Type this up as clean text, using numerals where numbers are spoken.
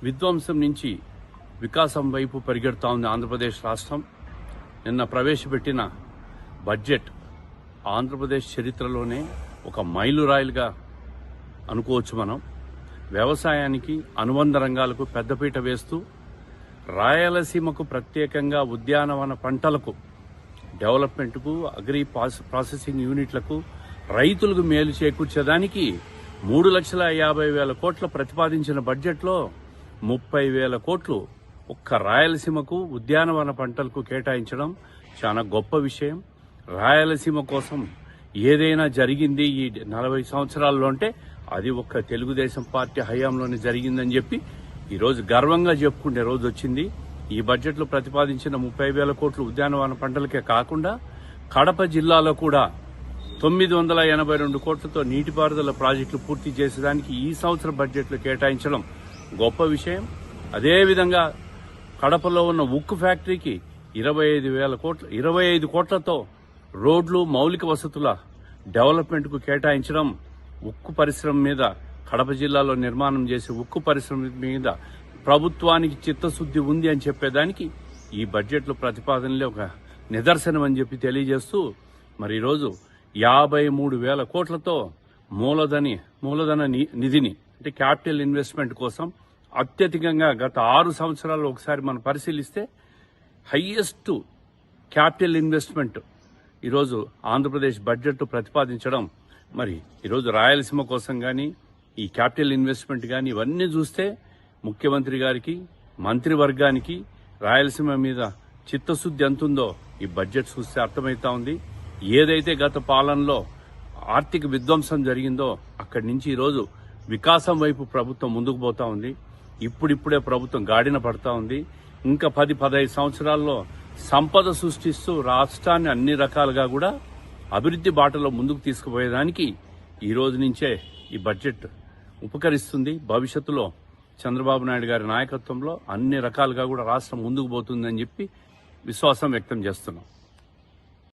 విధ్వంసం నుంచి వికాసం వైపు పరిగెడుతూ ఉంది ఆంధ్రప్రదేశ్ రాష్ట్రం. నిన్న ప్రవేశపెట్టిన బడ్జెట్ ఆంధ్రప్రదేశ్ చరిత్రలోనే ఒక మైలురాయిలుగా అనుకోవచ్చు. మనం వ్యవసాయానికి అనుబంధ రంగాలకు పెద్దపీట వేస్తూ రాయలసీమకు ప్రత్యేకంగా ఉద్యానవన పంటలకు డెవలప్మెంట్కు అగ్రి ప్రాసెసింగ్ యూనిట్లకు రైతులకు మేలు చేకూర్చేదానికి 3,50,000 కోట్ల ప్రతిపాదించిన బడ్జెట్లో 30,000 కోట్లు ఒక్క రాయలసీమకు ఉద్యానవన పంటలకు కేటాయించడం చాలా గొప్ప విషయం. రాయలసీమ కోసం ఏదైనా జరిగింది ఈ 40 సంవత్సరాల్లో అంటే అది ఒక్క తెలుగుదేశం పార్టీ హయాంలోనే జరిగిందని చెప్పి ఈరోజు గర్వంగా చెప్పుకునే రోజు వచ్చింది. ఈ బడ్జెట్లో ప్రతిపాదించిన 30,000 కోట్లు ఉద్యానవన పంటలకే కాకుండా కడప జిల్లాలో కూడా 982 కోట్లతో నీటిపారుదల ప్రాజెక్టులు పూర్తి చేసేదానికి ఈ సంవత్సరం బడ్జెట్లో కేటాయించడం గొప్ప విషయం. అదేవిధంగా కడపలో ఉన్న ఉక్కు ఫ్యాక్టరీకి 25 కోట్లతో రోడ్లు మౌలిక వసతుల డెవలప్మెంట్కు కేటాయించడం, ఉక్కు పరిశ్రమ మీద కడప జిల్లాలో నిర్మాణం చేసే ఉక్కు పరిశ్రమ మీద ప్రభుత్వానికి చిత్తశుద్ధి ఉంది అని చెప్పేదానికి ఈ బడ్జెట్లో ప్రతిపాదనలే ఒక నిదర్శనం అని చెప్పి తెలియజేస్తూ మరి ఈరోజు 53,000 కోట్లతో మూలధన నిధిని అంటే క్యాపిటల్ ఇన్వెస్ట్మెంట్ కోసం అత్యధికంగా గత 6 సంవత్సరాల్లో ఒకసారి మనం పరిశీలిస్తే హైయెస్ట్ క్యాపిటల్ ఇన్వెస్ట్మెంట్ ఈరోజు ఆంధ్రప్రదేశ్ బడ్జెట్ ప్రతిపాదించడం, మరి ఈరోజు రాయలసీమ కోసం కానీ ఈ క్యాపిటల్ ఇన్వెస్ట్మెంట్ కానీ ఇవన్నీ చూస్తే ముఖ్యమంత్రి గారికి మంత్రివర్గానికి రాయలసీమ మీద చిత్తశుద్ధి ఎంతుందో ఈ బడ్జెట్ చూస్తే అర్థమవుతా ఉంది. ఏదైతే గత పాలనలో ఆర్థిక విధ్వంసం జరిగిందో అక్కడి నుంచి ఈరోజు వికాసం వైపు ప్రభుత్వం ముందుకు పోతా ఉంది. ఇప్పుడిప్పుడే ప్రభుత్వం గాడిన పడతా ఉంది. ఇంకా 10-15 సంవత్సరాల్లో సంపద సృష్టిస్తూ రాష్ట్రాన్ని అన్ని రకాలుగా కూడా అభివృద్ధి బాటలో ముందుకు తీసుకుపోయేదానికి ఈ రోజు నుంచే ఈ బడ్జెట్ ఉపకరిస్తుంది. భవిష్యత్తులో చంద్రబాబు నాయుడు గారి నాయకత్వంలో అన్ని రకాలుగా కూడా రాష్ట్రం ముందుకు పోతుందని చెప్పి విశ్వాసం వ్యక్తం చేస్తున్నాం.